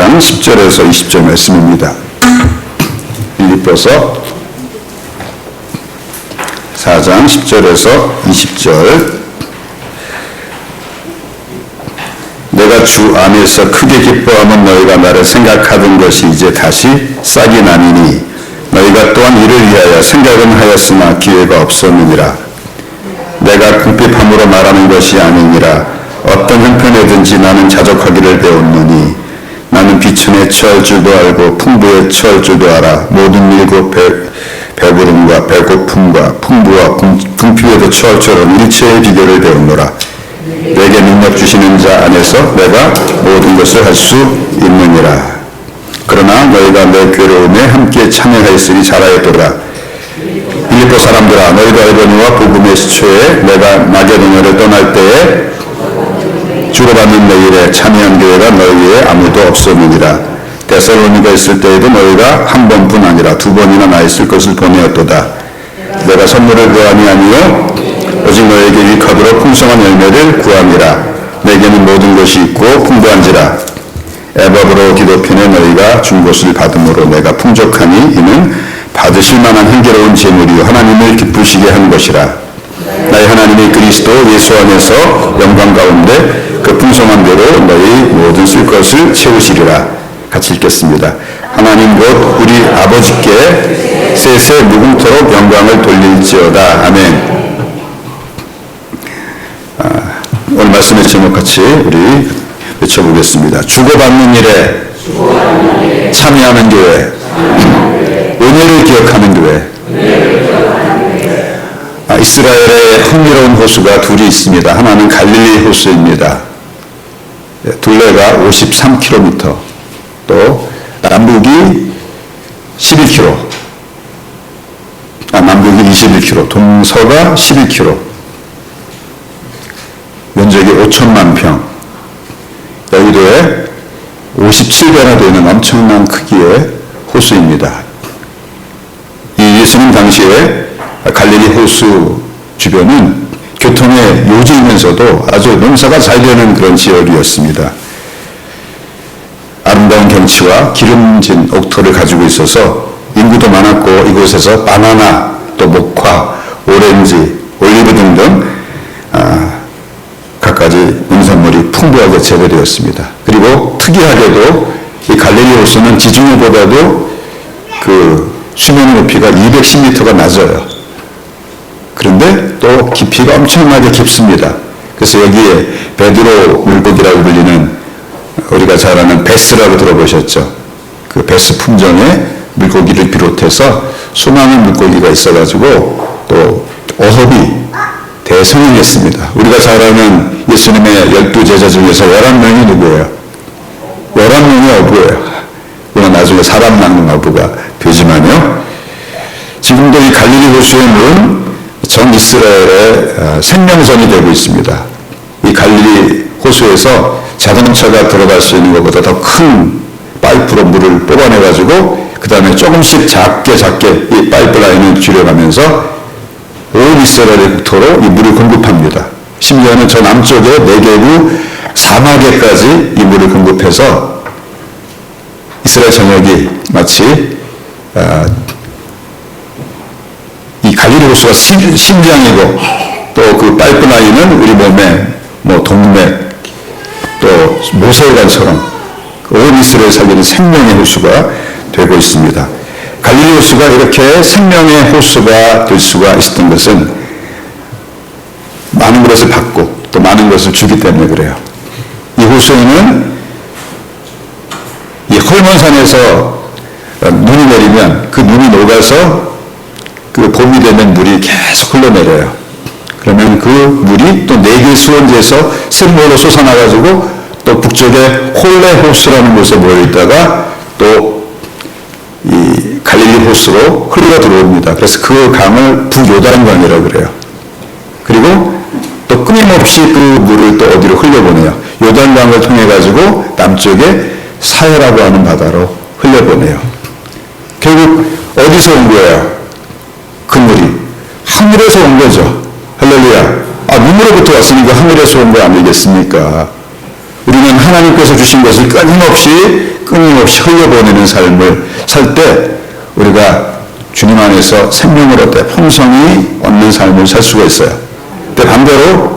4장 10절에서 20절 말씀입니다. 빌립보서 4장 10절에서 20절. 내가 주 안에서 크게 기뻐하면 너희가 나를 생각하던 것이 이제 다시 싹이 나니니 너희가 또한 이를 위하여 생각은 하였으나 기회가 없었느니라. 내가 궁핍함으로 말하는 것이 아니니라. 어떤 형편에든지 나는 자족하기를 배웠노니 나는 비천에 처할 줄도 알고 풍부에 처할 줄도 알아. 모든 일과 배부름과 배고픔과 풍부와 궁핍에도 처할 줄 아는 일체의 비결을 배웠노라. 내게 능력 주시는 자 안에서 내가 모든 것을 할 수 있느니라. 그러나 너희가 내 괴로움에 함께 참여하였으니 잘하였도다. 빌립보 사람들아, 너희가 알거니와 복음의 시초에 내가 마게도냐를 떠날 때에 주고받는 내 일에 참여한 교회가 너희에 아무도 없었느니라. 데살로니가 있을 때에도 너희가 한 번뿐 아니라 두 번이나 나 있을 것을 보내었도다. 내가 선물을 구함이 아니요 오직 너에게 유익하도록 풍성한 열매를 구함이라. 내게는 모든 것이 있고 풍부한지라. 에바브로 기도편에 너희가 준 것을 받음으로 내가 풍족하니 이는 받으실 만한 향기로운 제물이요 하나님을 기쁘시게 하는 것이라. 나의 하나님이 그리스도 예수 안에서 영광 가운데 그 풍성한 대로 너희 모든 쓸 것을 채우시리라. 같이 읽겠습니다. 하나님 곧 우리 아버지께 세세 무궁토록 영광을 돌릴지어다. 아멘. 오늘 말씀의 제목 같이 우리 외쳐보겠습니다. 주고받는 일에 참여하는 교회, 은혜를 기억하는 교회. 이스라엘에 흥미로운 호수가 둘이 있습니다. 하나는 갈릴리 호수입니다. 둘레가 53km, 또 남북이 11km, 남북이 21km, 동서가 11km, 면적이 5천만 평, 여의도에 57배나 되는 엄청난 크기의 호수입니다. 이 예수님 당시에 갈릴리 호수 주변은 교통의 요지이면서도 아주 농사가 잘 되는 그런 지역이었습니다. 아름다운 경치와 기름진 옥토를 가지고 있어서 인구도 많았고 이곳에서 바나나, 또 목화, 오렌지, 올리브 등등 갖가지 농산물이 풍부하게 재배되었습니다. 그리고 특이하게도 이 갈릴리 호수는 지중해보다도 그 수면 높이가 210m가 낮아요. 그런데 또 깊이가 엄청나게 깊습니다. 그래서 여기에 베드로 물고기라고 불리는 우리가 잘 아는 베스라고 들어보셨죠? 그 베스 품종의 물고기를 비롯해서 수많은 물고기가 있어가지고 또 어업이 대성행했습니다. 우리가 잘 아는 예수님의 12제자 중에서 11명이 누구예요? 11명이 어부예요. 물론 나중에 사람 낚는 어부가 되지만요. 지금도 이 갈릴리 호수의 물은 전 이스라엘의 생명선이 되고 있습니다. 이 갈릴리 호수에서 자동차가 들어갈 수 있는 것보다 더 큰 파이프로 물을 뽑아내가지고 그 다음에 조금씩 작게 이 파이프라인을 줄여가면서 온 이스라엘의 국토로 이 물을 공급합니다. 심지어는 저 남쪽에 네게브 사막에까지 이 물을 공급해서 이스라엘 전역이 마치 이 갈릴리 호수가 심장이고 또 그 파이프라인은 우리 몸에 동맥 또 모세혈관처럼 온 이스라엘 살리는 생명의 호수가 되고 있습니다. 갈릴리 호수가 이렇게 생명의 호수가 될 수가 있었던 것은 많은 것을 받고 또 많은 것을 주기 때문에 그래요. 이 호수에는 이 헐몬산에서 눈이 내리면 그 눈이 녹아서 그 봄이 되면 물이 계속 흘러내려요. 그러면 그 물이 또 4개의 수원지에서 샘물로 솟아나가지고 또 북쪽에 홀레 호수라는 곳에 모여있다가 또 이 갈릴리 호수로 흘러 들어옵니다. 그래서 그 강을 북요단강이라고 그래요. 그리고 또 끊임없이 그 물을 또 어디로 흘려보내요. 요단강을 통해가지고 남쪽에 사해라고 하는 바다로 흘려보내요. 결국 어디서 온 거예요? 그 물이 하늘에서 온 거죠. 할렐루야. 눈으로부터 왔으니까 하늘에서 온 거 아니겠습니까? 우리는 하나님께서 주신 것을 끊임없이 흘려보내는 삶을 살 때 우리가 주님 안에서 생명을 얻되 풍성히 얻는 삶을 살 수가 있어요. 근데 반대로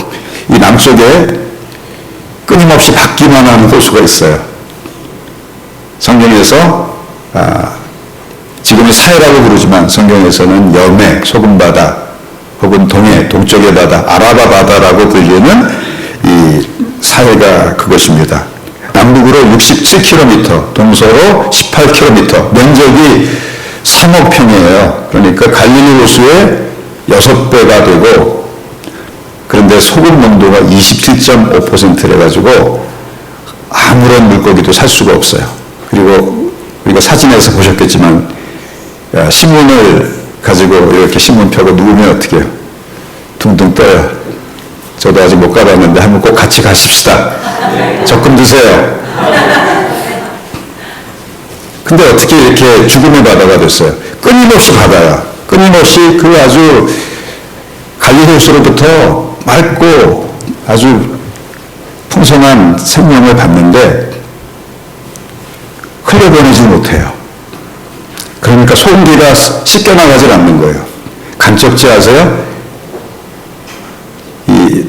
이 남쪽에 끊임없이 받기만 하는 호수가 있어요. 성경에서 지금은 사해라고 부르지만 성경에서는 여매, 소금바다 혹은 동쪽의 바다, 아라바 바다라고 불리는 이 사해가 그것입니다. 남북으로 67km, 동서로 18km, 면적이 3억 평이에요. 그러니까 갈릴리 호수의 6배가 되고, 그런데 소금 농도가 27.5%래 가지고 아무런 물고기도 살 수가 없어요. 그리고 우리가 사진에서 보셨겠지만 신문을 가지고 이렇게 신문 펴고 누우면 어떻게 해요? 둥둥 떠요. 저도 아직 못 가봤는데 한번 꼭 같이 가십시다. 적금 드세요. 근데 어떻게 이렇게 죽음의 바다가 됐어요? 끊임없이 바다야. 끊임없이 그 아주 갈릴리 호수로부터 맑고 아주 풍성한 생명을 받는데 흘려보내지 못해요. 그러니까 소음기가 씻겨나가질 않는 거예요. 간척지 아세요? 이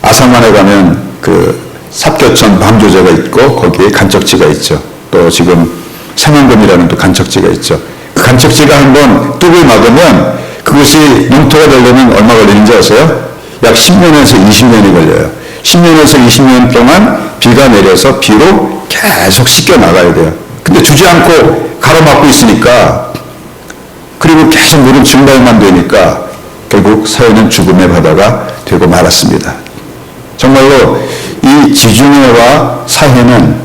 아산만에 가면 그 삽교천 방조제가 있고 거기에 간척지가 있죠. 또 지금 생원금이라는 또 간척지가 있죠. 그 간척지가 한번 뚝을 막으면 그것이 농토가 되려면 얼마 걸리는지 아세요? 약 10년에서 20년이 걸려요. 10년에서 20년 동안 비가 내려서 비로 계속 씻겨나가야 돼요. 근데 주지 않고 가로막고 있으니까, 그리고 계속 물은 증발만 되니까 결국 사회는 죽음의 바다가 되고 말았습니다. 정말로 이 지중해와 사해는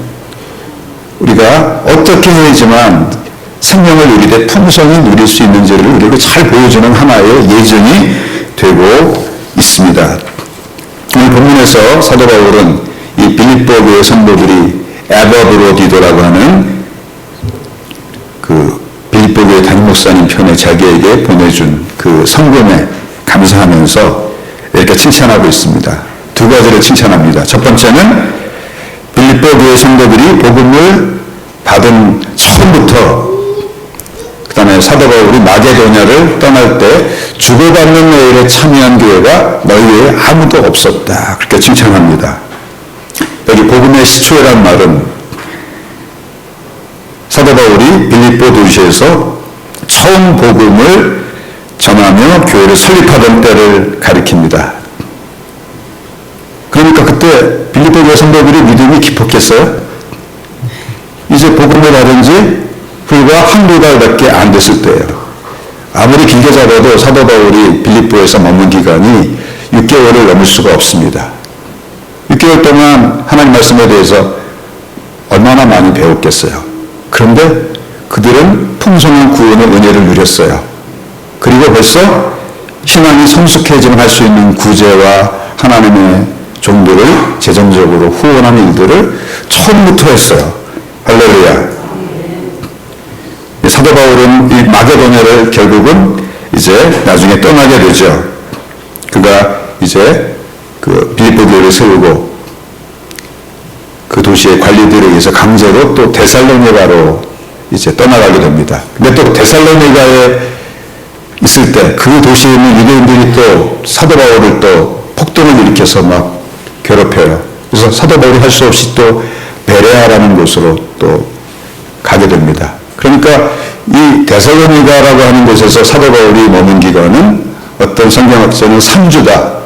우리가 어떻게 해야지만 생명을 누리되 풍성히 누릴 수 있는지를 우리가 잘 보여주는 하나의 예정이 되고 있습니다. 오늘 본문에서 사도 바울은 이 빌립보 교회 성도들이 에버브로디도라고 하는 그 빌립보 교회 담임 목사님 편에 자기에게 보내준 그 성금에 감사하면서 이렇게 칭찬하고 있습니다. 두 가지를 칭찬합니다. 첫 번째는 빌립보 교회 성도들이 복음을 받은 처음부터, 그 다음에 사도 바울이 마게도냐를 떠날 때 주고받는 일에 참여한 교회가 너희 외에 아무도 없었다. 그렇게 칭찬합니다. 여기 복음의 시초라는 말은 사도 바울이 빌립보 도시에서 처음 복음을 전하며 교회를 설립하던 때를 가리킵니다. 그러니까 그때 빌립보 교회 성도들이 믿음이 깊었겠어요? 이제 복음을 받은 지 불과 한두 달밖에 안 됐을 때예요. 아무리 길게 잡아도 사도 바울이 빌립보에서 머문 기간이 6개월을 넘을 수가 없습니다. 6개월 동안 하나님 말씀에 대해서 얼마나 많이 배웠겠어요. 그런데 그들은 풍성한 구원의 은혜를 누렸어요. 그리고 벌써 신앙이 성숙해지면 할 수 있는 구제와 하나님의 종들을 재정적으로 후원하는 일들을 처음부터 했어요. 할렐루야. 사도 바울은 이 마게도냐를 결국은 이제 나중에 떠나게 되죠. 그가 이제 그 빌립보 교회를 세우고 그 도시의 관리들에 의해서 강제로 또 데살로니가로 이제 떠나가게 됩니다. 근데 또 데살로니가에 있을 때 그 도시에 있는 유대인들이 또 사도 바울을 또 폭동을 일으켜서 막 괴롭혀요. 그래서 사도 바울이 할 수 없이 또 베레아라는 곳으로 또 가게 됩니다. 그러니까 이 데살로니가라고 하는 곳에서 사도 바울이 머문 기간은 어떤 성경학자는 3주다.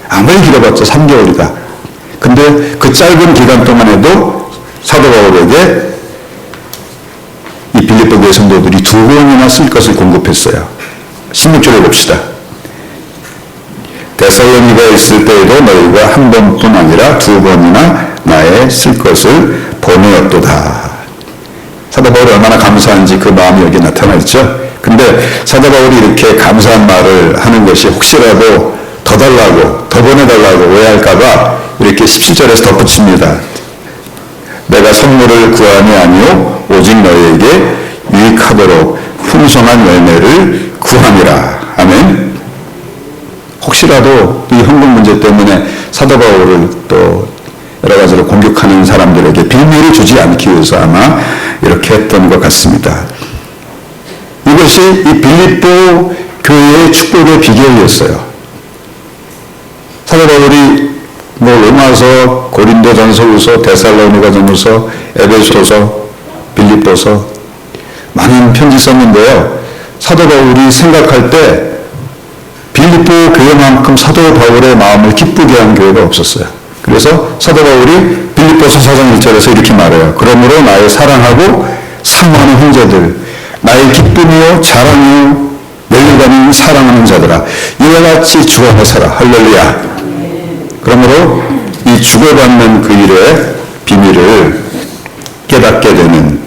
아무리 길어봤자 3개월이다. 근데 그 짧은 기간 동안에도 사도 바울에게 이 빌립보 교회 성도들이 2권이나 쓸 것을 공급했어요. 16절에 봅시다. 데살로니가에 있을 때에도 너희가 한 번뿐 아니라 2번이나 나의 쓸 것을 보내었도다. 사도 바울이 얼마나 감사한지 그 마음이 여기 나타나 있죠. 근데 사도 바울이 이렇게 감사한 말을 하는 것이 혹시라도 더 달라고, 더 보내달라고 오해할까봐 이렇게 17절에서 덧붙입니다. 내가 선물을 구함이 아니요 오직 너희에게 유익하도록 풍성한 열매를 구함이라. 아멘. 혹시라도 이 헌금 문제 때문에 사도 바울을 또 여러 가지로 공격하는 사람들에게 빌미를 주지 않기 위해서 아마 이렇게 했던 것 같습니다. 이것이 이 빌립보 교회의 축복의 비결이었어요. 사도 바울이 로마서, 고린도전서후서, 데살로니가전서, 에베소서, 빌립보서 많은 편지 썼는데요. 사도 바울이 생각할 때 빌립보 교회만큼 사도 바울의 마음을 기쁘게 한 교회가 없었어요. 그래서 사도 바울이 빌립보서 4장 1절에서 이렇게 말해요. 그러므로 나의 사랑하고 사모하는 형제들, 나의 기쁨이요 자랑이요 멸류관이 사랑하는 자들아, 이와 같이 주어하세라. 할렐루야. 그러므로 이 주고받는 그 일의 비밀을 깨닫게 되는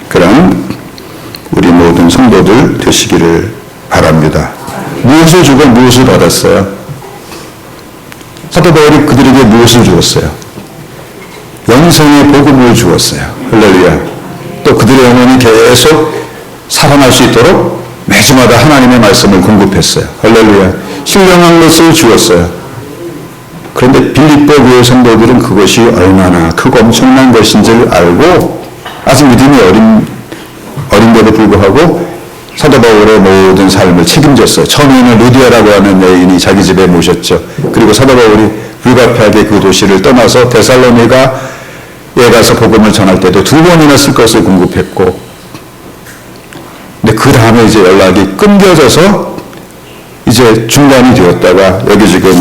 그런 우리 모든 성도들 되시기를 바랍니다. 무엇을 주고 무엇을 받았어요? 사도 바울이 그들에게 무엇을 주었어요? 영생의 복음을 주었어요. 할렐루야. 또 그들의 영혼이 계속 살아날 수 있도록 매주마다 하나님의 말씀을 공급했어요. 할렐루야. 신령한 것을 주었어요. 그런데 빌립보 교회 성도들은 그것이 얼마나 크고 엄청난 것인지를 알고 아직 믿음이 어린데도 불구하고 사도 바울의 모든 삶을 책임졌어요. 처음에는 루디아라고 하는 여인이 자기 집에 모셨죠. 그리고 사도 바울이 불가피하게 그 도시를 떠나서 데살로니가에 가서 복음을 전할 때도 2번이나 쓸 것을 공급했고, 근데 그 다음에 이제 연락이 끊겨져서 이제 중단이 되었다가 여기 지금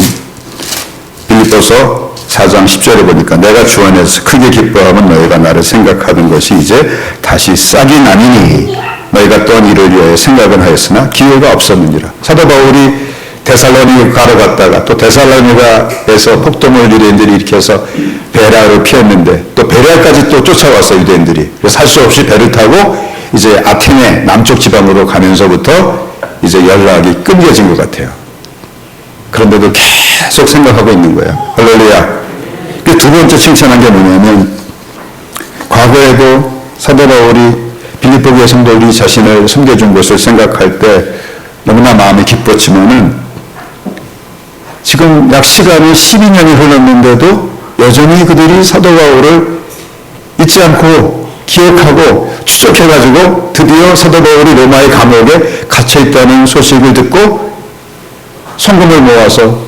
빌립보서 4장 10절에 보니까 내가 주 안에서 크게 기뻐하면 너희가 나를 생각하는 것이 이제 다시 싹이 나니니 너희가 또한 이를 위하여 생각은 하였으나 기회가 없었느니라. 사도 바울이 데살로니가로 갔다가 또 데살로니가에서 폭동을 유대인들이 일으켜서 베레아를 피했는데 또 베레아까지 또 쫓아왔어요. 유대인들이. 그래서 할 수 없이 배를 타고 이제 아테네 남쪽 지방으로 가면서부터 이제 연락이 끊겨진 것 같아요. 그런데도 계속 생각하고 있는 거예요. 할렐루야. 그 두 번째 칭찬한 게 뭐냐면, 과거에도 사도 바울이 빌립보 교회 성도들이 자신을 섬겨준 것을 생각할 때 너무나 마음이 기뻤지만은 지금 약 시간이 12년이 흘렀는데도 여전히 그들이 사도 바울을 잊지 않고 기억하고 추적해가지고 드디어 사도 바울이 로마의 감옥에 갇혀있다는 소식을 듣고 성금을 모아서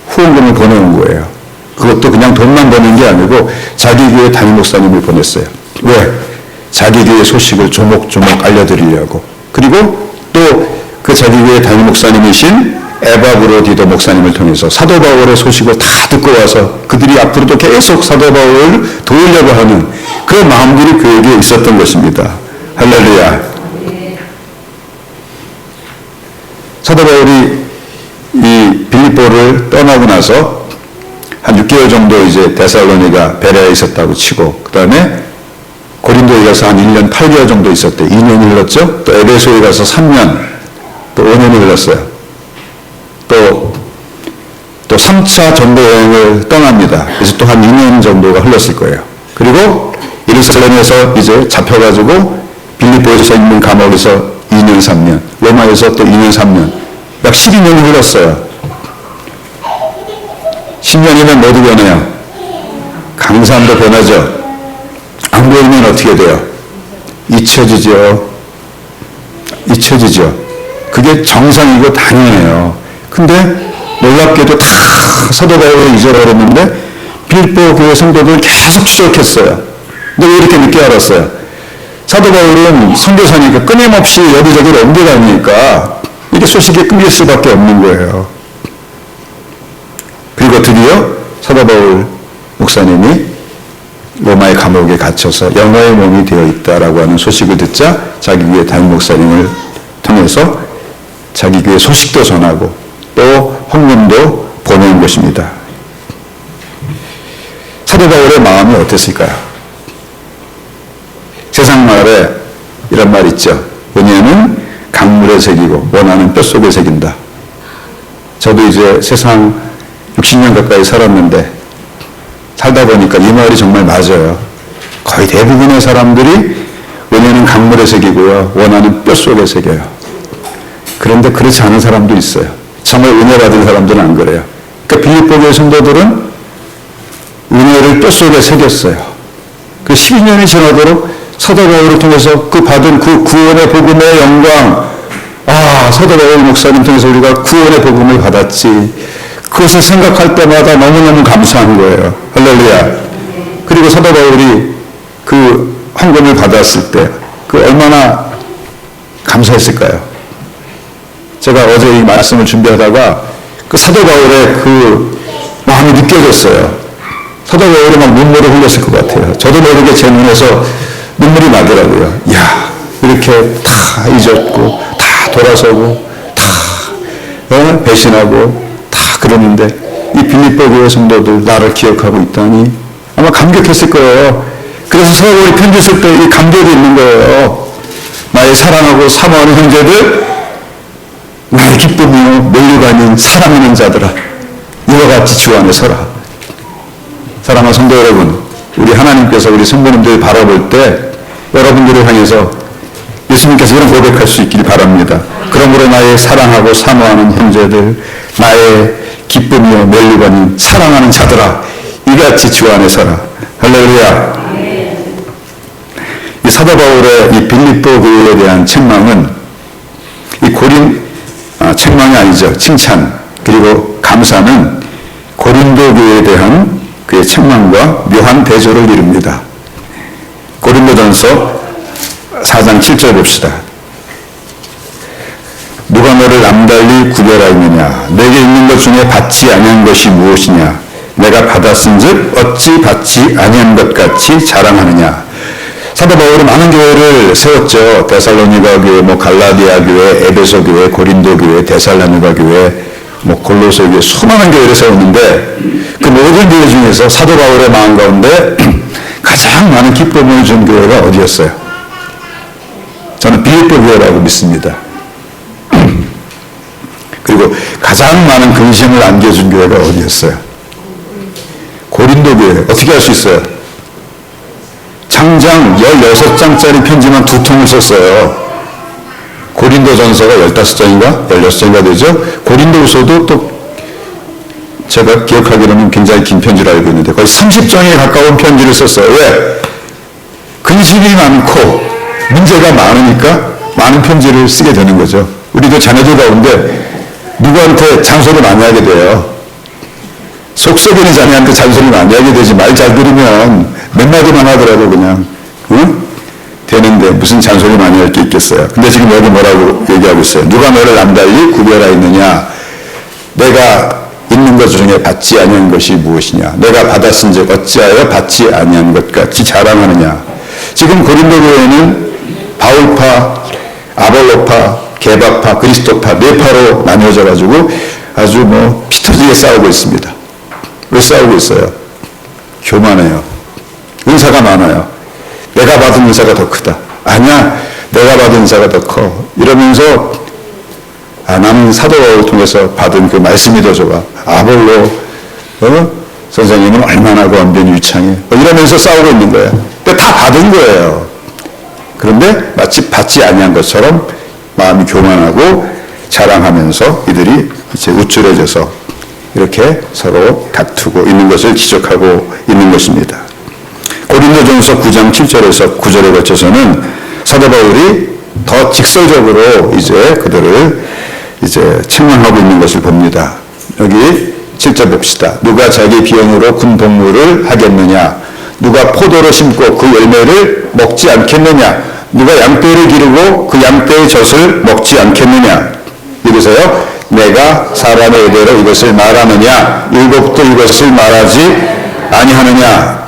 후원금을 보내온 거예요. 그것도 그냥 돈만 버는 게 아니고 자기 교회 담임 목사님을 보냈어요. 왜? 자기 교회 소식을 조목조목 알려드리려고. 그리고 또 그 자기 교회 담임 목사님이신 에바브로디도 목사님을 통해서 사도 바울의 소식을 다 듣고 와서 그들이 앞으로도 계속 사도 바울을 도우려고 하는 그런 마음들이 그에게 있었던 것입니다. 할렐루야. 사도 바울이 이 빌립보를 떠나고 나서 한 6개월 정도 이제 데살로니가 베레아에 있었다고 치고, 그 다음에 고린도에 가서 한 1년 8개월 정도 있었대. 2년이 흘렀죠. 또 에베소에 가서 3년, 또 5년이 흘렀어요. 또 3차 전도 여행을 떠납니다. 그래서 또 한 2년 정도가 흘렀을 거예요. 그리고 예루살렘에서 이제 잡혀가지고 빌립보에서 있는 감옥에서 2년 3년, 로마에서 또 2년 3년, 약 12년이 흘렀어요. 10년이면 모두 변해요. 강사함도 변하죠. 안 보이면 어떻게 돼요? 잊혀지죠. 그게 정상이고 당연해요. 근데 놀랍게도 다 사도 바울을 잊어버렸는데 빌립보 교회 성도들 계속 추적했어요. 근데 왜 이렇게 늦게 알았어요? 사도 바울은 선교사니까 끊임없이 여기저기로 옮겨다니니까 이게 소식이 끊길 수밖에 없는 거예요. 그리고 드디어 사도 바울 목사님이 로마의 감옥에 갇혀서 영어의 몸이 되어 있다라고 하는 소식을 듣자 자기 교회 담임 목사님을 통해서 자기 교회 소식도 전하고 또 헌금도 보내는 것입니다. 사도 바울의 마음이 어땠을까요? 세상 말에 이런 말 있죠. 은혜는 강물에 새기고 원하는 뼛속에 새긴다. 저도 이제 세상 60년 가까이 살았는데 살다 보니까 이 말이 정말 맞아요. 거의 대부분의 사람들이 은혜는 강물에 새기고요, 원하는 뼛속에 새겨요. 그런데 그렇지 않은 사람도 있어요. 정말 은혜 받은 사람들은 안 그래요. 그러니까 빌립보 교회 성도들은 은혜 은혜를 뼛속에 새겼어요. 그 12년이 지나도록 사도 바울을 통해서 그 받은 그 구원의 복음의 영광, 사도 바울 목사님 통해서 우리가 구원의 복음을 받았지. 그것을 생각할 때마다 너무너무 감사한 거예요. 할렐루야. 그리고 사도 바울이 그 헌금을 받았을 때 그 얼마나 감사했을까요? 제가 어제 이 말씀을 준비하다가 그 사도 바울의 그 마음이 느껴졌어요. 사도 바울이 막 눈물을 흘렸을 것 같아요. 저도 모르게 제 눈에서 눈물이 나더라고요. 이야, 이렇게 다 잊었고 다 돌아서고 다 배신하고 다 그러는데 이 빌립보 교회 성도들 나를 기억하고 있다니 아마 감격했을 거예요. 그래서 사도 바울이 편지 쓸 때 이 감격이 있는 거예요. 나의 사랑하고 사모하는 형제들, 나의 기쁨이요 멸류관인 사랑하는 자들아, 이와 같이 주 안에 서라. 사랑하는 성도 여러분, 우리 하나님께서 우리 성도님들 바라볼 때 여러분들을 향해서 예수님께서 이런 고백할 수 있기를 바랍니다. 그러므로 나의 사랑하고 사모하는 형제들, 나의 기쁨이요 멸류관인 사랑하는 자들아, 이같이 주 안에 서라. 할렐루야. 이 사도 바울의 이 빌립보 교회에 대한 책망은 책망이 아니죠. 칭찬 그리고 감사는 고린도 교회에 대한 그의 책망과 묘한 대조를 이룹니다. 고린도전서 4장 7절 봅시다. 누가 너를 남달리 구별하였느냐? 내게 있는 것 중에 받지 아니한 것이 무엇이냐? 내가 받았은즉 어찌 받지 아니한 것 같이 자랑하느냐? 사도 바울은 많은 교회를 세웠죠. 데살로니가 교회, 갈라디아 교회, 에베소 교회, 고린도 교회, 데살로니가 교회, 골로새 교회, 수많은 교회를 세웠는데 그 모든 교회 중에서 사도 바울의 마음 가운데 가장 많은 기쁨을 준 교회가 어디였어요? 저는 빌립보 교회라고 믿습니다. 그리고 가장 많은 근심을 안겨준 교회가 어디였어요? 고린도 교회. 어떻게 할 수 있어요? 장장 16장짜리 편지만 2통을 썼어요. 고린도전서가 15장인가? 16장인가 되죠? 고린도후서도 또 제가 기억하기로는 굉장히 긴 편지를 알고 있는데 거의 30장에 가까운 편지를 썼어요. 왜? 근심이 많고 문제가 많으니까 많은 편지를 쓰게 되는 거죠. 우리도 자녀들 가운데 누구한테 잔소리 많이 하게 돼요. 속썩이는 자녀한테 잔소리 많이 하게 되지. 말 잘 들으면 몇 마디만 하더라도 그냥 되는데 무슨 잔소리 많이 할 게 있겠어요. 근데 지금 여기 뭐라고 얘기하고 있어요? 누가 너를 남달리 구별하였느냐? 내가 있는 것 중에 받지 아니한 것이 무엇이냐? 내가 받았은즉 어찌하여 받지 아니한 것 같이 자랑하느냐? 지금 고린도 교회는 바울파, 아볼로파, 게바파, 그리스도파 네 파로 나뉘어져 가지고 아주 피 터지게 싸우고 있습니다. 왜 싸우고 있어요? 교만해요. 은사가 많아요. 내가 받은 은사가 더 크다. 아니야, 내가 받은 은사가 더 커. 이러면서 나는 사도 바울을 통해서 받은 그 말씀이 더 좋아. 아볼로 선생님은 얼마나 권변이 유창해. 이러면서 싸우고 있는 거예요. 근데 다 받은 거예요. 그런데 마치 받지 아니한 것처럼 마음이 교만하고 자랑하면서 이들이 이제 우쭐해져서 이렇게 서로 다투고 있는 것을 지적하고 있는 것입니다. 고린도전서 9장 7절에서 9절에 거쳐서는 사도 바울이 더 직설적으로 이제 그들을 이제 책망하고 있는 것을 봅니다. 여기 7절 봅시다. 누가 자기 비용으로 군 복무를 하겠느냐? 누가 포도를 심고 그 열매를 먹지 않겠느냐? 누가 양떼를 기르고 그 양떼의 젖을 먹지 않겠느냐? 여기서요. 내가 사람의 의대로 이것을 말하느냐? 율법도 이것을 말하지 아니하느냐?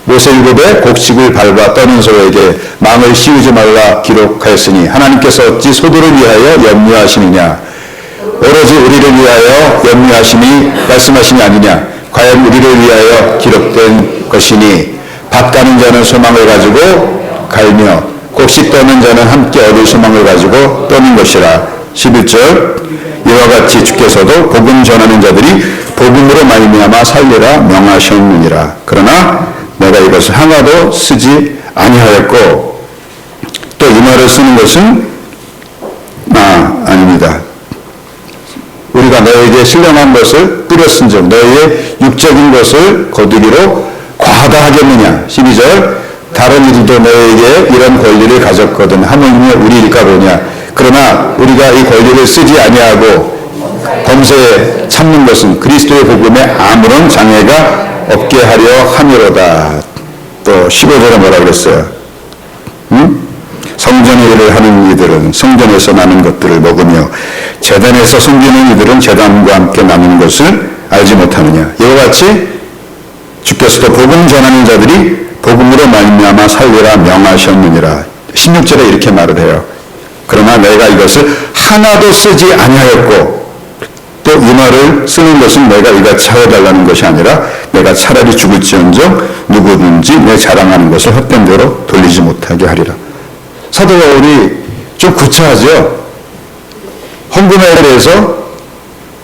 모세 율법에 곡식을 밟아 떠는 소에게 망을 씌우지 말라 기록하였으니 하나님께서 어찌 소도를 위하여 염려하시느냐? 오로지 우리를 위하여 염려하시니 말씀하시니 아니냐? 과연 우리를 위하여 기록된 것이니 밭 가는 자는 소망을 가지고 갈며 곡식 떠는 자는 함께 얻을 소망을 가지고 떠는 것이라. 11절 이와 같이 주께서도 복음 전하는 자들이 복음으로 말미암아 살리라 명하셨느니라. 그러나 내가 이것을 하나도 쓰지 아니하였고 또 이 말을 쓰는 것은 아닙니다. 우리가 너에게 신령한 것을 뿌렸은즉 너희의 육적인 것을 거두기로 과하다 하겠느냐. 12절 다른 이들도 너에게 이런 권리를 가졌거든 하물며 우리일까 보냐. 그러나 우리가 이 권리를 쓰지 아니하고 범죄에 참는 것은 그리스도의 복음에 아무런 장애가 없게 하려 함이로다. 또 15절에 뭐라 그랬어요? 성전의 일을 하는 이들은 성전에서 나는 것들을 먹으며 제단에서 섬기는 이들은 제단과 함께 나누는 것을 알지 못하느냐. 이와 같이 주께서도 복음 전하는 자들이 복음으로 말미암아 살리라 명하셨느니라. 16절에 이렇게 말을 해요. 그러나 내가 이것을 하나도 쓰지 아니하였고 또 이 말을 쓰는 것은 내가 이같이 하여달라는 것이 아니라 내가 차라리 죽을지언정 누구든지 내 자랑하는 것을 헛된 대로 돌리지 못하게 하리라. 사도 바울이 좀 구차하죠. 헌금에 대해서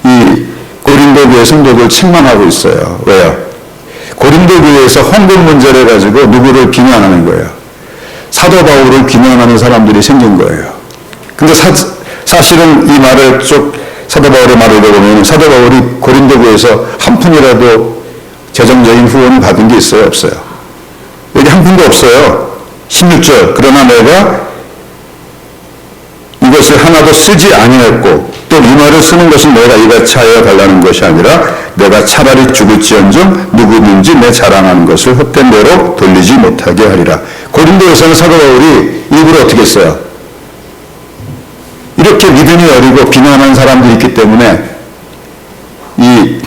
이 고린도 교회 성도들 책망하고 있어요. 왜요? 고린도 교회에서 헌금 문제를 가지고 누구를 비난하는 거예요. 사도 바울을 비난하는 사람들이 생긴 거예요. 근데 사실은 이 말을 쭉 사도 바울의 말을 읽어보면 사도 바울이 고린도 교회에서 한 푼이라도 재정적인 후원을 받은 게 있어요? 없어요? 여기 한 푼도 없어요. 16절 그러나 내가 이것을 하나도 쓰지 아니했고 또 이 말을 쓰는 것은 내가 이같이 하여 달라는 것이 아니라 내가 차라리 죽을지언정 누구든지 내 자랑하는 것을 헛된 대로 돌리지 못하게 하리라. 고린도에서는 사도 바울이 일부러 어떻게 했어요? 이렇게 믿음이 어리고 비난하는 사람들이 있기 때문에 이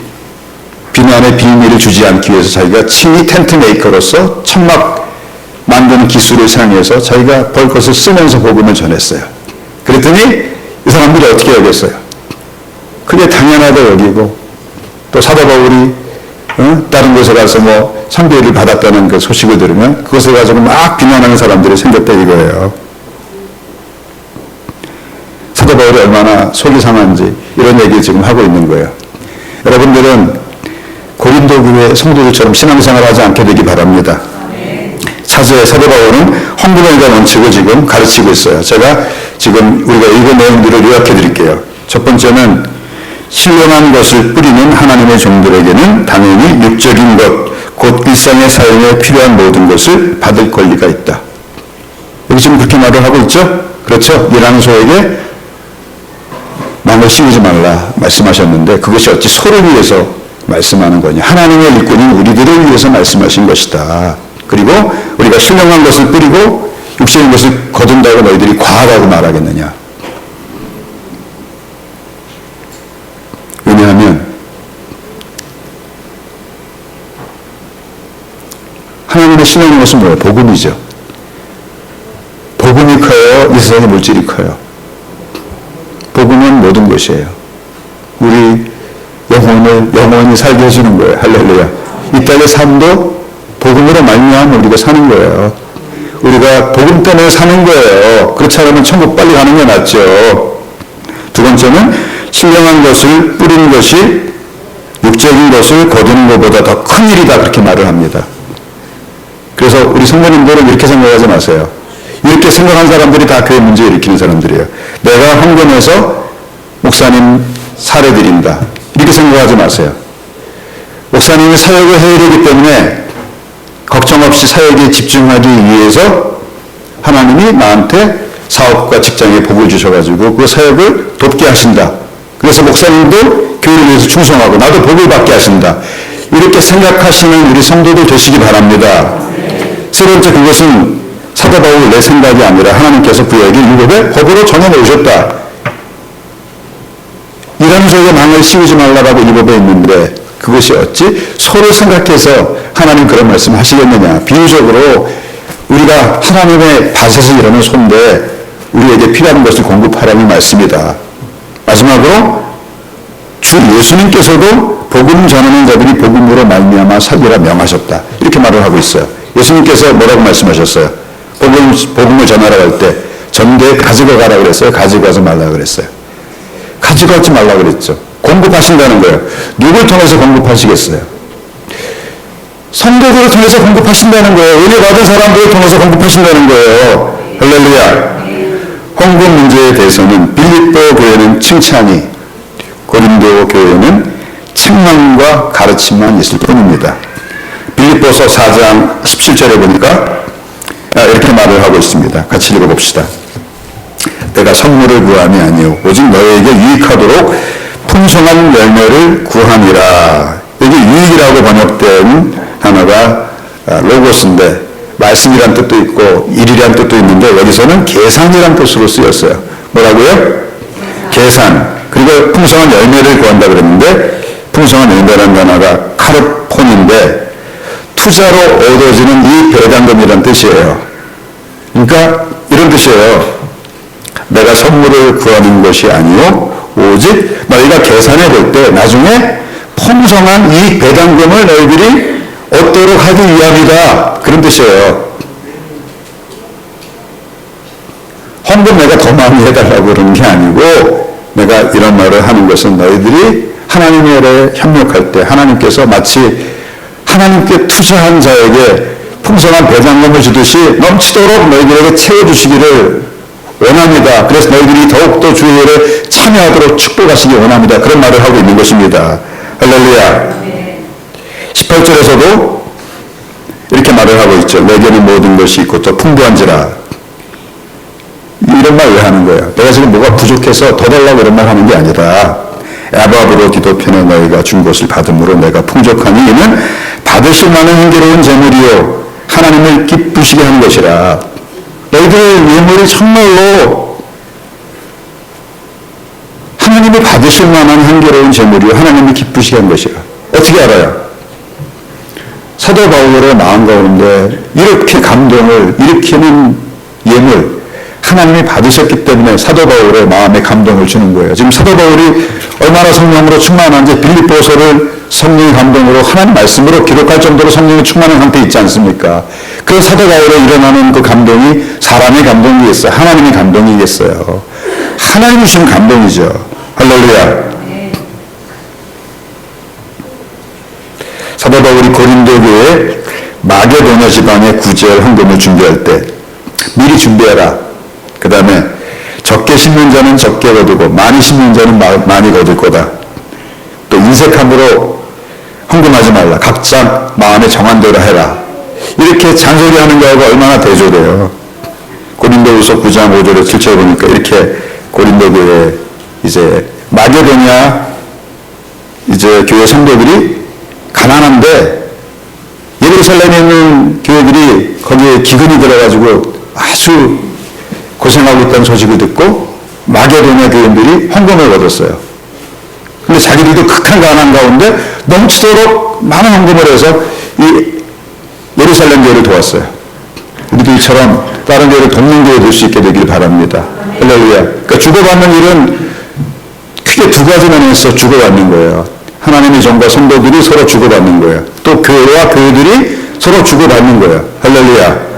비난의 비밀을 주지 않기 위해서 자기가 친히 텐트 메이커로서 천막 만드는 기술을 사용해서 자기가 벌 것을 쓰면서 복음을 전했어요. 그랬더니 이 사람들이 어떻게 여겼어요? 그게 당연하다 여기고 또 사도 바울이 다른 곳에 가서 뭐 선교를 받았다는 그 소식을 들으면 그것을 가지고 막 비난하는 사람들이 생겼다 이거예요. 사도 바울이 얼마나 속이 상한지 이런 얘기를 지금 하고 있는 거예요. 여러분들은 고린도 교회 성도들처럼 신앙생활을 하지 않게 되기 바랍니다. 차세의 사도 바울은 헌금의 원칙을 지금 가르치고 있어요. 제가 지금 우리가 읽은 내용들을 요약해 드릴게요. 첫 번째는 신령한 것을 뿌리는 하나님의 종들에게는 당연히 육적인 것, 곧 일상의 사용에 필요한 모든 것을 받을 권리가 있다. 여기 지금 그렇게 말을 하고 있죠? 그렇죠? 이랑소에게 망을 씌우지 말라 말씀하셨는데 그것이 어찌 소를 위해서 말씀하는 거냐. 하나님의 일꾼인 우리들을 위해서 말씀하신 것이다. 그리고 우리가 신령한 것을 뿌리고 육신의 것을 거둔다고 너희들이 과하다고 말하겠느냐. 왜냐하면 하나님의 신령한 것은 뭐예요? 복음이죠. 복음이 커요? 이 세상의 물질이 커요? 복음은 모든 것이에요. 우리 영혼을 영원히 살게 해주는 거예요. 할렐루야. 이 땅의 삶도 복음으로 말미암아 우리가 사는 거예요. 우리가 복음 때문에 사는 거예요. 그렇지 않으면 천국 빨리 가는 게 낫죠. 두 번째는 신령한 것을 뿌리는 것이 육적인 것을 거두는 것보다 더 큰 일이다 그렇게 말을 합니다. 그래서 우리 성도님들은 이렇게 생각하지 마세요. 이렇게 생각한 사람들이 다 교회 문제 일으키는 사람들이에요. 내가 헌금해서 목사님 사례드린다 이렇게 생각하지 마세요. 목사님이 사역을 해야 되기 때문에 걱정 없이 사역에 집중하기 위해서 하나님이 나한테 사업과 직장에 복을 주셔가지고 그 사역을 돕게 하신다. 그래서 목사님도 교회를 위해서 충성하고 나도 복을 받게 하신다. 이렇게 생각하시는 우리 성도들 되시기 바랍니다. 세 번째 그것은 사도 바울 내 생각이 아니라 하나님께서 그에게 율법에 법으로 정해놓으셨다. 이런 속에 망을 씌우지 말라고 율법에 있는데 그것이 어찌 소를 생각해서 하나님 그런 말씀 하시겠느냐. 비유적으로 우리가 하나님의 밭에서 일하는 소인데 우리에게 필요한 것을 공급하라는 말씀이다. 마지막으로 주 예수님께서도 복음 전하는 자들이 복음으로 말미암아 살리라 명하셨다. 이렇게 말을 하고 있어요. 예수님께서 뭐라고 말씀하셨어요? 복음을 전하라고 할 때 전도에 가지고 가라 그랬어요? 가지고 가지 말라 그랬어요? 가지고 가지 말라 그랬죠. 공급하신다는 거예요. 누굴 통해서 공급하시겠어요? 성도들을 통해서 공급하신다는 거예요. 은혜 받은 사람들을 통해서 공급하신다는 거예요. 할렐루야. 헌금 문제에 대해서는 빌립보 교회는 칭찬이, 고린도 교회는 책망과 가르침만 있을 뿐입니다. 빌립보서 4장 17절에 보니까 이렇게 말을 하고 있습니다. 같이 읽어봅시다. 내가 선물을 구함이 아니요 오직 너에게 유익하도록 풍성한 열매를 구함이라. 여기 유익이라고 번역된 단어가 로고스인데 말씀이란 뜻도 있고 일이란 뜻도 있는데 여기서는 계산이란 뜻으로 쓰였어요. 뭐라고요? 계산. 그리고 풍성한 열매를 구한다 그랬는데 풍성한 열매라는 단어가 카르폰인데 투자로 얻어지는 이 배당금이란 뜻이에요. 그러니까 이런 뜻이에요. 내가 선물을 구하는 것이 아니요 오직 너희가 계산해 볼 때 나중에 풍성한 이 배당금을 너희들이 얻도록 하기 위함이다. 그런 뜻이에요. 헌금 내가 더 많이 해달라고 그러는 게 아니고 내가 이런 말을 하는 것은 너희들이 하나님의 일에 협력할 때 하나님께서 마치 하나님께 투자한 자에게 풍성한 배당금을 주듯이 넘치도록 너희들에게 채워주시기를 원합니다. 그래서 너희들이 더욱더 주의 일에 참여하도록 축복하시기 원합니다. 그런 말을 하고 있는 것입니다. 할렐루야. 18절에서도 이렇게 말을 하고 있죠. 내게는 모든 것이 있고 또 풍부한지라. 이런 말 왜 하는 거예요? 내가 지금 뭐가 부족해서 더 달라고 이런 말 하는 게 아니라 에바브로 디도편에 너희가 준 것을 받음으로 내가 풍족하니 이는 받으실 만한 흥겨로운 재물이요 하나님을 기쁘시게 하는 것이라. 너희들의 예물이 정말로 하나님이 받으실 만한 흥겨로운 재물이요 하나님이 기쁘시게 하는 것이라. 어떻게 알아요? 사도 바울의 마음 가운데 이렇게 감동을 일으키는 예물 하나님이 받으셨기 때문에 사도 바울의 마음에 감동을 주는 거예요. 지금 사도 바울이 얼마나 성령으로 충만한지 빌립보서를 성령의 감동으로 하나님 말씀으로 기록할 정도로 성령이 충만한 상태에 있지 않습니까? 그 사도 바울에 일어나는 그 감동이 사람의 감동이겠어요? 하나님의 감동이겠어요? 하나님이 주신 감동이죠. 할렐루야. 사도 바울이 고린도 교회 마게도냐 지방의 구제할 헌금을 준비할 때 미리 준비해라. 그 다음에 적게 심는 자는 적게 거두고 많이 심는 자는 많이 거둘 거다. 또 인색함으로 헌금하지 말라. 각자 마음에 정한 대로 해라. 이렇게 잔소리하는 거하고 얼마나 대조돼요. 고린도후서 9장 5절에 7절에 보니까 이렇게 고린도 교회 이제 마게도냐 이제 교회 성도들이 가난한데 예루살렘에 있는 교회들이 거기에 기근이 들어가지고 아주 고생하고 있다는 소식을 듣고 마게도냐 교인들이 헌금을 얻었어요. 근데 자기들도 극한 가난 가운데 넘치도록 많은 헌금을 해서 이 예루살렘 교회를 도왔어요. 우리도 이처럼 다른 교회를 돕는 교회 될 수 있게 되길 바랍니다. 할렐루야. 그러니까 주고받는 일은 크게 두 가지 면에서 주고받는 거예요. 하나님의 종과 성도들이 서로 주고받는 거예요. 또 교회와 교회들이 서로 주고받는 거예요. 할렐루야.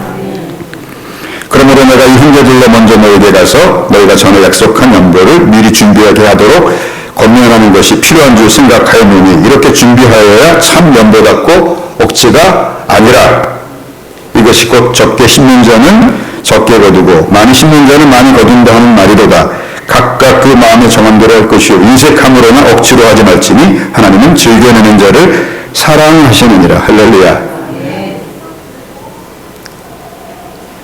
그러므로 내가 이 형제들로 먼저 너희에게 가서 너희가 전에 약속한 연보를 미리 준비하게 하도록 권면하는 것이 필요한 줄 생각하였느니 이렇게 준비하여야 참 연보답고 억지가 아니라 이것이 곧 적게 심는 자는 적게 거두고 많이 심는 자는 많이 거둔다 하는 말이로다. 각각 그 마음에 정한 대로 할 것이요 인색함으로나 억지로 하지 말지니 하나님은 즐겨내는 자를 사랑하시느니라. 할렐루야.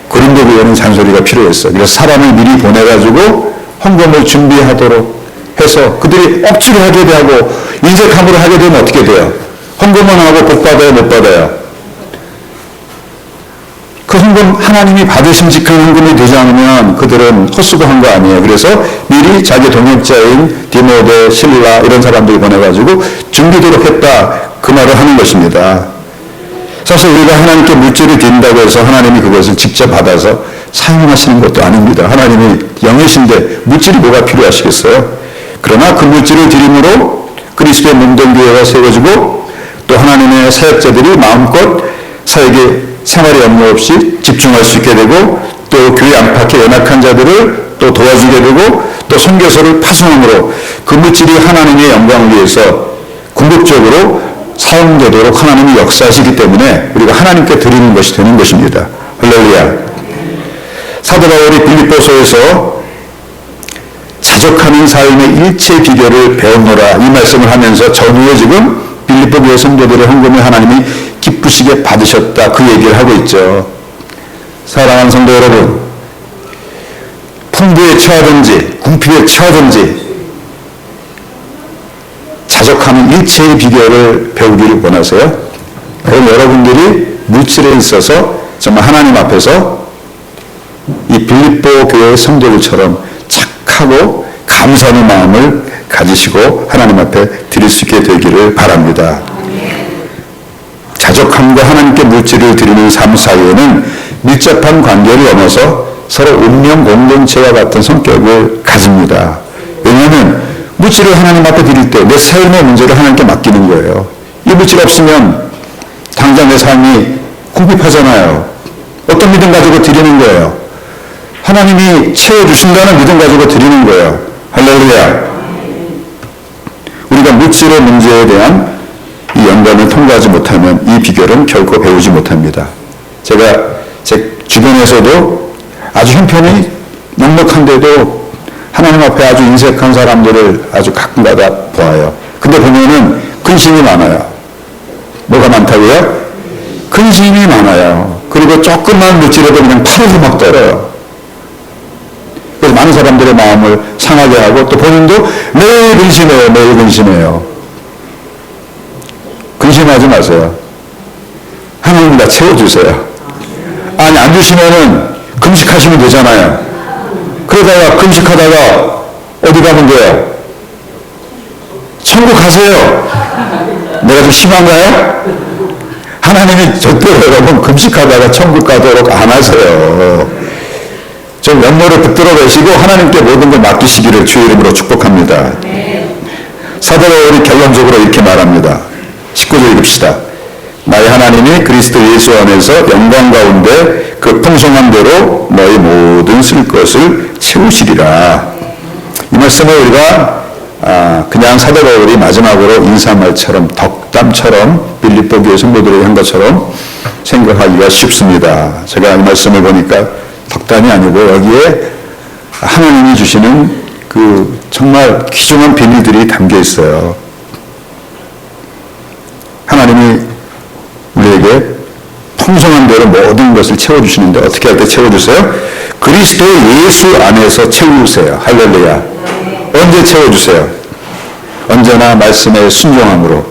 고린도 교회는 잔소리가 필요했어요. 그래서 사람을 미리 보내가지고 헌금을 준비하도록 해서 그들이 억지로 하게 되고 인색함으로 하게 되면 어떻게 돼요? 헌금은 하고 복 받아요? 못 받아요? 그 헌금 하나님이 받으심직한 헌금이 되지 않으면 그들은 헛수고한 거 아니에요. 그래서 미리 자기 동역자인 디모데, 실라 이런 사람들 보내가지고 준비도록 했다. 그 말을 하는 것입니다. 사실 우리가 하나님께 물질을 드린다고 해서 하나님이 그것을 직접 받아서 사용하시는 것도 아닙니다. 하나님이 영이신데 물질이 뭐가 필요하시겠어요? 그러나 그 물질을 드림으로 그리스도의 몸된 교회가 세워지고 또 하나님의 사역자들이 마음껏 사역에 생활에 염려 없이 집중할 수 있게 되고 또 교회 안팎의 연약한 자들을 또 도와주게 되고 또 선교소를 파송함으로 그 물질이 하나님의 영광을 위해서 궁극적으로 사용되도록 하나님이 역사하시기 때문에 우리가 하나님께 드리는 것이 되는 것입니다. 할렐루야. 사도 바울이 빌립보서에서 자족하는 삶의 일체 비결을 배웠노라 이 말씀을 하면서 전후에 지금 빌립보 교회 성도들의 헌금을 하나님이 기쁘시게 받으셨다, 그 얘기를 하고 있죠. 사랑하는 성도 여러분, 풍부에 처하든지 궁핍에 처하든지 자족하는 일체의 비결을 배우기를 원하세요? 그럼 여러분들이 물질에 있어서 정말 하나님 앞에서 이 빌립보 교회의 성도들처럼 착하고 감사하는 마음을 가지시고 하나님 앞에 드릴 수 있게 되기를 바랍니다. 자족함과 하나님께 물질을 드리는 삶 사이에는 밀접한 관계를 넘어서 서로 운명 공동체와 같은 성격을 가집니다. 왜냐하면 물질을 하나님 앞에 드릴 때 내 삶의 문제를 하나님께 맡기는 거예요. 이 물질 없으면 당장 내 삶이 궁핍하잖아요. 어떤 믿음 가지고 드리는 거예요? 하나님이 채워주신다는 믿음 가지고 드리는 거예요. 할렐루야. 우리가 물질의 문제에 대한 이 연관을 통과하지 못하면 이 비결은 결코 배우지 못합니다. 제가 제 주변에서도 아주 형편이 넉넉한데도 하나님 앞에 아주 인색한 사람들을 아주 가끔가다 보아요. 근데 보면은 근심이 많아요. 뭐가 많다고요? 근심이 많아요. 그리고 조금만 물질에도 그냥 팔에서 막 떨어요. 그래서 많은 사람들의 마음을 상하게 하고 또 본인도 매일 근심해요. 매일 근심해요. 근심하지 마세요. 하나님 다 채워주세요. 아니 안 주시면은 금식하시면 되잖아요. 그러다가 금식하다가 어디 가면 돼요? 천국 가세요. 내가 좀 심한가요? 하나님이 절대로 여러분 금식하다가 천국 가도록 안 하세요. 좀 면모를 붙들어 계시고 하나님께 모든 걸 맡기시기를 주의 이름으로 축복합니다. 사도 바울이 결론적으로 이렇게 말합니다. 19절 읽읍시다. 나의 하나님이 그리스도 예수 안에서 영광 가운데 그 풍성한 대로 너희 모든 쓸 것을 채우시리라. 이 말씀을 우리가 그냥 사도 바울이 마지막으로 인사말처럼 덕담처럼 빌립보 교회 성도들에게 한 것처럼 생각하기가 쉽습니다. 제가 이 말씀을 보니까 덕담이 아니고 여기에 하나님이 주시는 그 정말 귀중한 비밀들이 담겨 있어요. 하나님이 우리에게 풍성한 대로 모든 것을 채워주시는데 어떻게 할 때 채워주세요? 그리스도 예수 안에서 채우세요. 할렐루야. 언제 채워주세요? 언제나 말씀에 순종함으로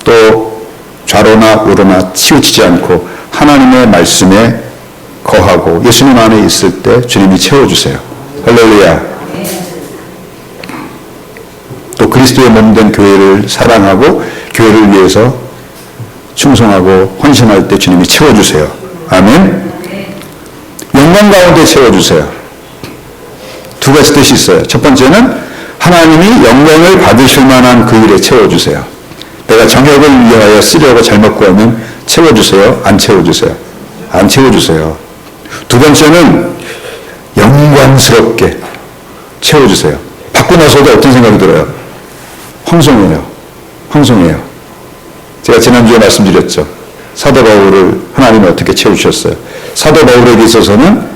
또 좌로나 우로나 치우치지 않고 하나님의 말씀에 거하고 예수님 안에 있을 때 주님이 채워주세요. 할렐루야. 또 그리스도의 몸된 교회를 사랑하고 교회를 위해서 충성하고 헌신할 때 주님이 채워주세요. 아멘. 영광 가운데 채워주세요. 두 가지 뜻이 있어요. 첫 번째는 하나님이 영광을 받으실 만한 그 일에 채워주세요. 내가 정욕을 위하여 쓰려고 잘못 구하면 채워주세요? 안 채워주세요? 안 채워주세요. 두 번째는 영광스럽게 채워주세요. 받고 나서도 어떤 생각이 들어요? 황송해요. 황송해요. 제가 지난주에 말씀드렸죠. 사도 바울을 하나님이 어떻게 채우셨어요? 사도 바울에게 있어서는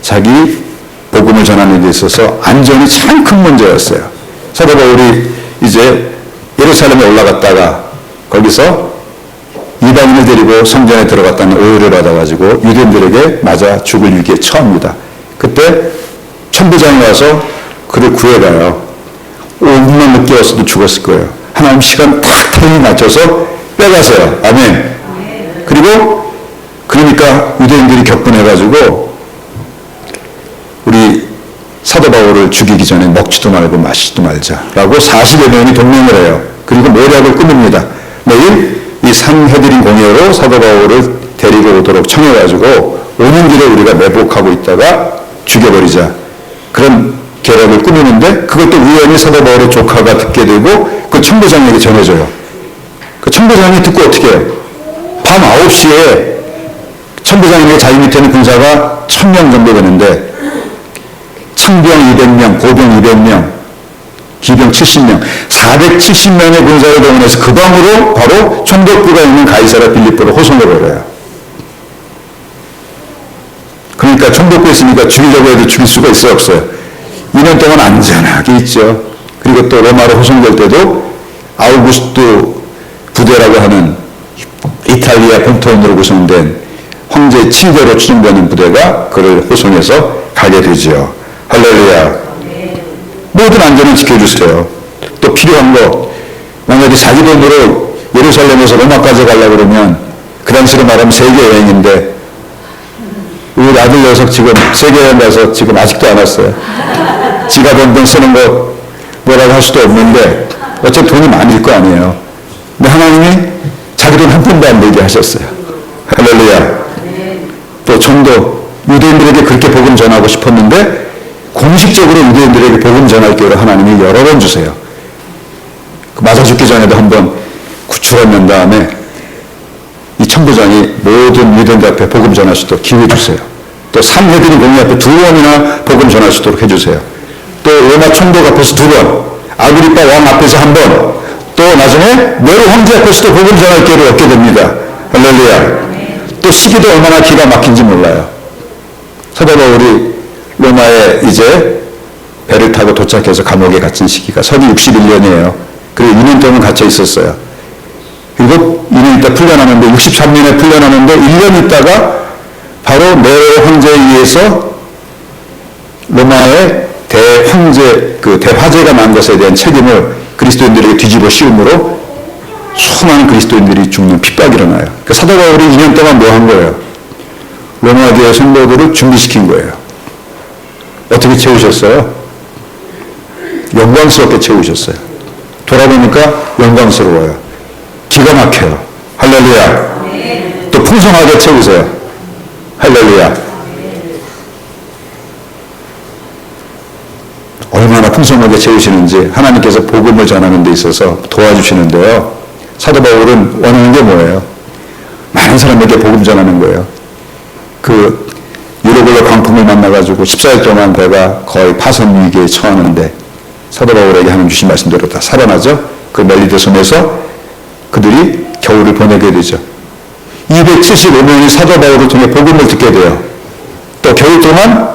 자기 복음을 전하는 데 있어서 안전이 참 큰 문제였어요. 사도 바울이 이제 예루살렘에 올라갔다가 거기서 이방인을 데리고 성전에 들어갔다는 오해를 받아가지고 유대인들에게 맞아 죽을 위기에 처합니다. 그때 천부장이 와서 그를 구해가요. 5분만 늦게 왔어도 죽었을 거예요. 하나님 시간 딱 타이밍 맞춰서 빼가세요. 아멘. 그리고 그러니까 유대인들이 격분해가지고 우리 사도 바울을 죽이기 전에 먹지도 말고 마시지도 말자라고 40여 명이 동맹을 해요. 그리고 모략을 꾸밉니다. 내일 이 산헤드린 공회로 사도 바울을 데리고 오도록 청해가지고 오는 길에 우리가 매복하고 있다가 죽여버리자. 그런 계략을 꾸미는데 그것도 우연히 사도 바울의 조카가 듣게 되고 그 천부장에게 전해져요. 그 천부장이 듣고 어떻게 해요? 밤 9시에 천부장에게 자기 밑에는 군사가 1000명 정도 되는데 창병 200명, 고병 200명, 기병 70명, 470명의 군사를 동원해서 그 방으로 바로 총독부가 있는 가이사랴 빌립보를 호송해 버려요. 그러니까 총독부에 있으니까 죽이려고 해도 죽일 수가 있어요, 없어요? 2년 동안 안전하게 있죠. 그리고 또 로마로 호송될 때도 아우구스투 부대라고 하는 이탈리아 본토인으로 구성된 황제 7대로 추정되는 부대가 그를 호송해서 가게 되지요. 할렐루야. 모든 안전을 지켜주세요. 또 필요한 거, 만약에 자기 돈으로 예루살렘에서 로마까지 가려고 그러면 그 당시로 말하면 세계 여행인데 우리 아들 녀석 지금 세계 여행 가서 지금 아직도 안 왔어요. 지가 번 돈 쓰는 거 뭐라고 할 수도 없는데 어차피 돈이 많을 거 아니에요. 근데 하나님이 자기 돈 한 푼도 안 들게 하셨어요. 할렐루야. 또 전도 유대인들에게 그렇게 복음 전하고 싶었는데 공식적으로 유대인들에게 복음 전할 기회를 하나님이 여러 번 주세요. 맞아 죽기 전에도 한번 구출을 낸 다음에 이 천부장이 모든 유대인들 앞에 복음 전할 수 있도록 기회 주세요. 또 산헤드린 공의 앞에 2번이나 복음 전할 수 있도록 해주세요. 또 로마 총독 앞에서 2번, 아그리파 왕 앞에서 1번, 또 나중에 네로 황제 앞에서도 복음 전할 기회를 얻게 됩니다. 할렐루야. 또 시기도 얼마나 기가 막힌지 몰라요. 사도 바울이 로마에 이제 배를 타고 도착해서 감옥에 갇힌 시기가 서기 61년이에요. 그리고 2년 동안 갇혀 있었어요. 그리고 2년 있다 풀려나는데 63년에 풀려나는데 1년 있다가 바로 네로 황제에 의해서 로마의 대황제, 대화제가 난 것에 대한 책임을 그리스도인들에게 뒤집어 씌움으로 수많은 그리스도인들이 죽는 핍박이 일어나요. 그러니까 사도 바울이 2년 동안 뭐 한 거예요? 로마 교회 성도들을 준비시킨 거예요. 어떻게 채우셨어요? 영광스럽게 채우셨어요. 돌아보니까 영광스러워요. 기가 막혀요. 할렐루야. 또 풍성하게 채우세요. 할렐루야. 얼마나 풍성하게 채우시는지 하나님께서 복음을 전하는 데 있어서 도와주시는데요. 사도 바울은 원하는 게 뭐예요? 많은 사람에게 복음 전하는 거예요. 유로글로 광풍을 만나가지고 14일 동안 배가 거의 파손 위기에 처하는데 사도 바울에게 하는 주신 말씀대로 다 살아나죠. 그 멜리데 섬에서 그들이 겨울을 보내게 되죠. 275명이 사도 바울을 통해 복음을 듣게 돼요. 또 겨울 동안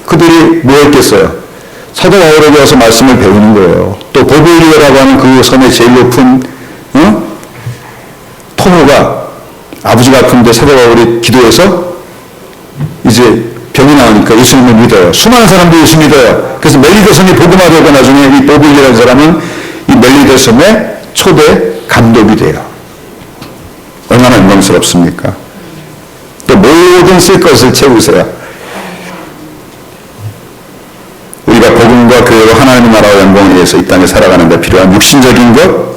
그들이 뭐 했겠어요? 사도 바울에게 와서 말씀을 배우는 거예요. 또 보블리오라고 하는 그 섬의 제일 높은 토모가 아버지가 아픈데 사도 바울이 기도해서 이제 병이 나오니까 예수님을 믿어요. 수많은 사람들이 예수 믿어요. 그래서 멜리데 섬이 복음화되고 나중에 이 보블리오라는 사람은 이 멜리데 섬의 초대 감독이 돼요. 얼마나 영광스럽습니까? 또 모든 쓸 것을 채우세요. 우리가 복음과 교회로 하나님의 나라와 영광을 위해서 이 땅에 살아가는 데 필요한 육신적인 것,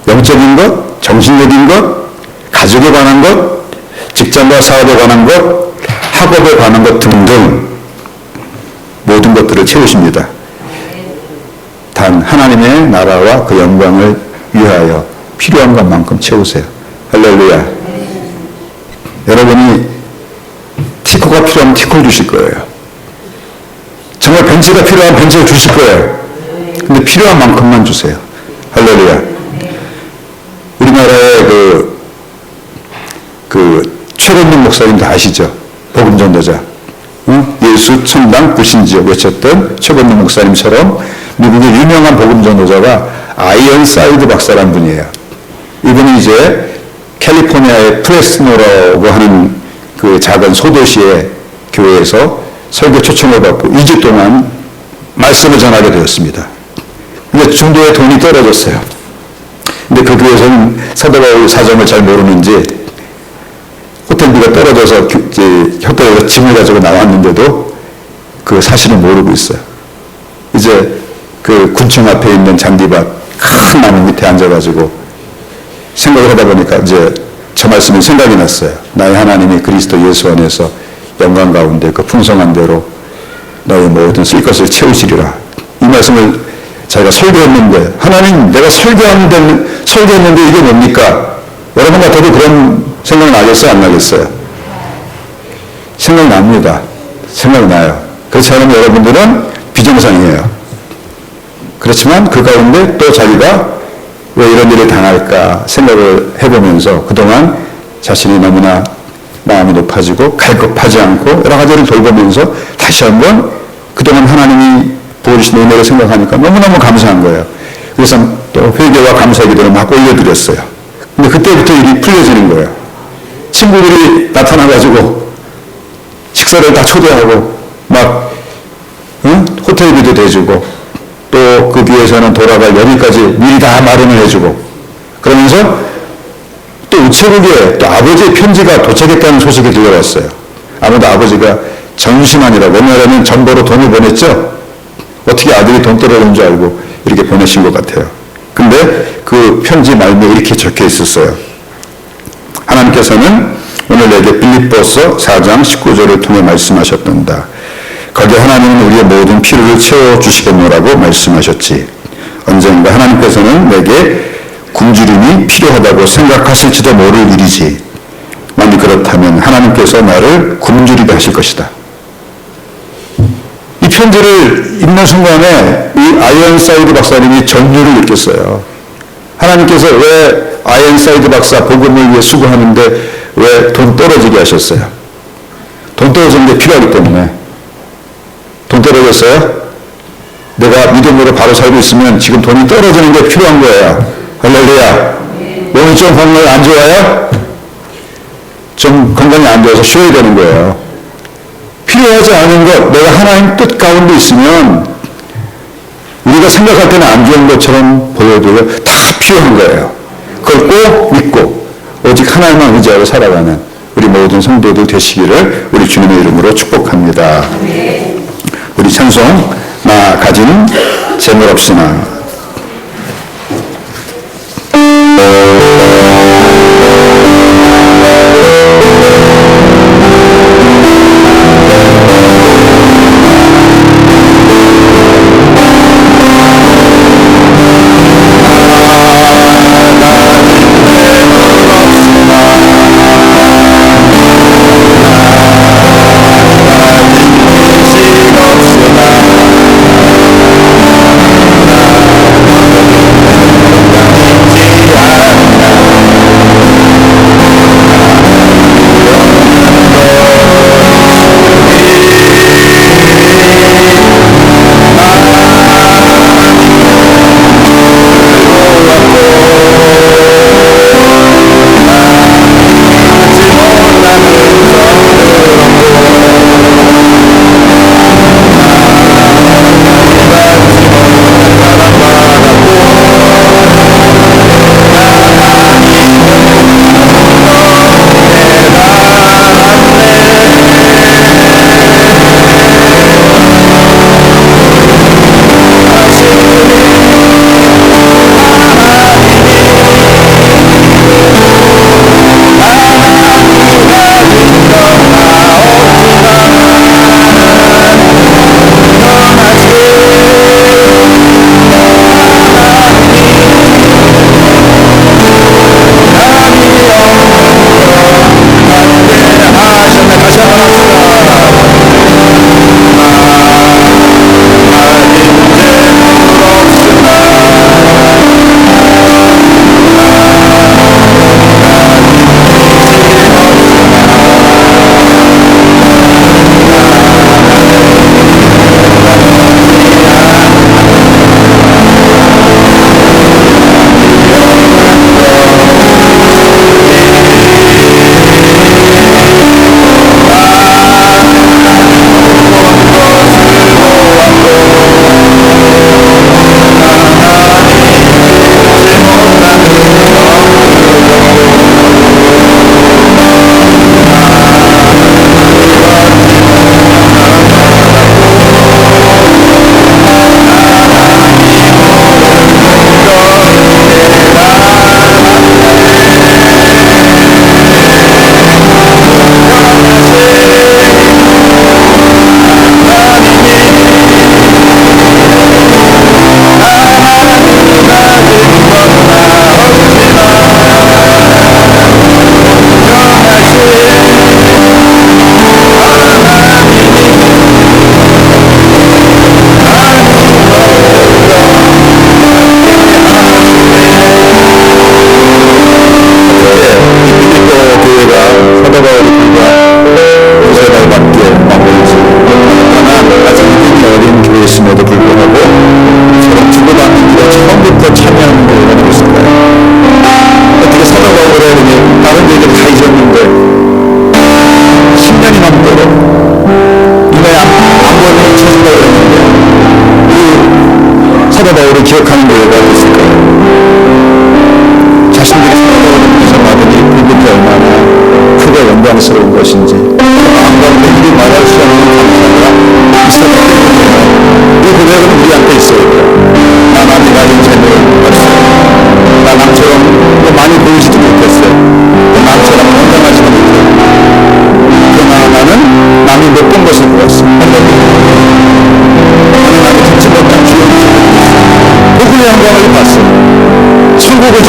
영적인 것, 정신적인 것, 가족에 관한 것, 직장과 사업에 관한 것, 학업에 관한 것 등등 모든 것들을 채우십니다. 단 하나님의 나라와 그 영광을 위하여 필요한 것만큼 채우세요. 할렐루야. 여러분이 티코가 필요하면 티코를 주실 거예요. 정말 벤치가 필요하면 벤치를 주실 거예요. 근데 필요한 만큼만 주세요. 할렐루야. 우리나라의 최건동 목사님도 아시죠? 복음전도자. 예수 천당 불신지어 외쳤던 최건동 목사님처럼 미국의 유명한 복음전도자가 아이언사이드 박사라는 분이에요. 이분이 이제 캘리포니아의 프레스노라고 하는 그 작은 소도시의 교회에서 설교 초청을 받고 2주 동안 말씀을 전하게 되었습니다. 근데 중도에 돈이 떨어졌어요. 근데 그 교회에서는 사도 바울 사정을 잘 모르는지 호텔비가 떨어져서 호텔에서 짐을 가지고 나왔는데도 그 사실을 모르고 있어요. 이제 그 군청 앞에 있는 잔디밭 큰 나무 밑에 앉아가지고 생각을 하다 보니까 이제 저 말씀이 생각이 났어요. 나의 하나님이 그리스도 예수 안에서 영광 가운데 그 풍성한 대로 너의 모든 쓸 것을 채우시리라. 이 말씀을 자기가 설교했는데 하나님 내가 설교했는데 이게 뭡니까? 여러분 같아도 그런 생각 나겠어요? 안 나겠어요? 생각납니다. 생각나요. 그렇지 않으면 여러분들은 비정상이에요. 그렇지만 그 가운데 또 자기가 왜 이런 일을 당할까 생각을 해보면서 그동안 자신이 너무나 마음이 높아지고 갈급하지 않고 여러 가지를 돌보면서 다시 한번 그동안 하나님이 보여주신 은혜를 생각하니까 너무너무 감사한 거예요. 그래서 또 회개와 감사 기도를 막 올려드렸어요. 근데 그때부터 일이 풀려지는 거예요. 친구들이 나타나가지고 식사를 다 초대하고 막 호텔비도 대주고 또 그 뒤에서는 돌아갈 여기까지 미리 다 마련을 해주고 그러면서 또 우체국에 또 아버지의 편지가 도착했다는 소식이 들려왔어요. 아무도 아버지가 전신환이라고 옛날에는 전보로 돈을 보냈죠. 어떻게 아들이 돈 떨어진 줄 알고 이렇게 보내신 것 같아요. 근데 그 편지 말미에 이렇게 적혀 있었어요. 하나님께서는 오늘 내게 빌립보서 4장 19절을 통해 말씀하셨단다. 거기에 하나님은 우리의 모든 필요를 채워주시겠노라고 말씀하셨지. 언젠가 하나님께서는 내게 굶주림이 필요하다고 생각하실지도 모를 일이지. 만약 그렇다면 하나님께서 나를 굶주리게 하실 것이다. 이 편지를 읽는 순간에 이 아이언사이드 박사님이 전율을 느꼈어요. 하나님께서 왜 아이언사이드 박사 복음을 위해 수고하는데 왜 돈 떨어지게 하셨어요? 돈 떨어지는 게 필요하기 때문에. 돈 떨어졌어요? 내가 믿음으로 바로 살고 있으면 지금 돈이 떨어지는 게 필요한 거예요. 할렐루야. 몸이 좀 건강이 안 좋아요? 좀 건강이 안 좋아서 쉬어야 되는 거예요. 필요하지 않은 것, 내가 하나님 뜻 가운데 있으면 우리가 생각할 때는 안 좋은 것처럼 보여도 다 필요한 거예요. 그걸 꼭 믿고 오직 하나님만 의지하고 살아가는 우리 모든 성도들 되시기를 우리 주님의 이름으로 축복합니다. 우리 찬송 나 가진 재물 없으나 자신들이 생각을 받으니 그게 얼마나 크고 영광스러운 것인지 마음 가운데 이리 말할 수 없는 감사가 있었기 때문에 이 고백은 우리한테 있어야 돼요. 난 아직 가진 재능을 없어요. 나 남처럼 또 많이 보이지도 못했어요. 또 남처럼 건강하지도 못해요. 그러나 나는 남이 못 본 것을 보았습니다. 나는 남이 듣지 못한 주의 복음의 영광을 봤어요. 천국을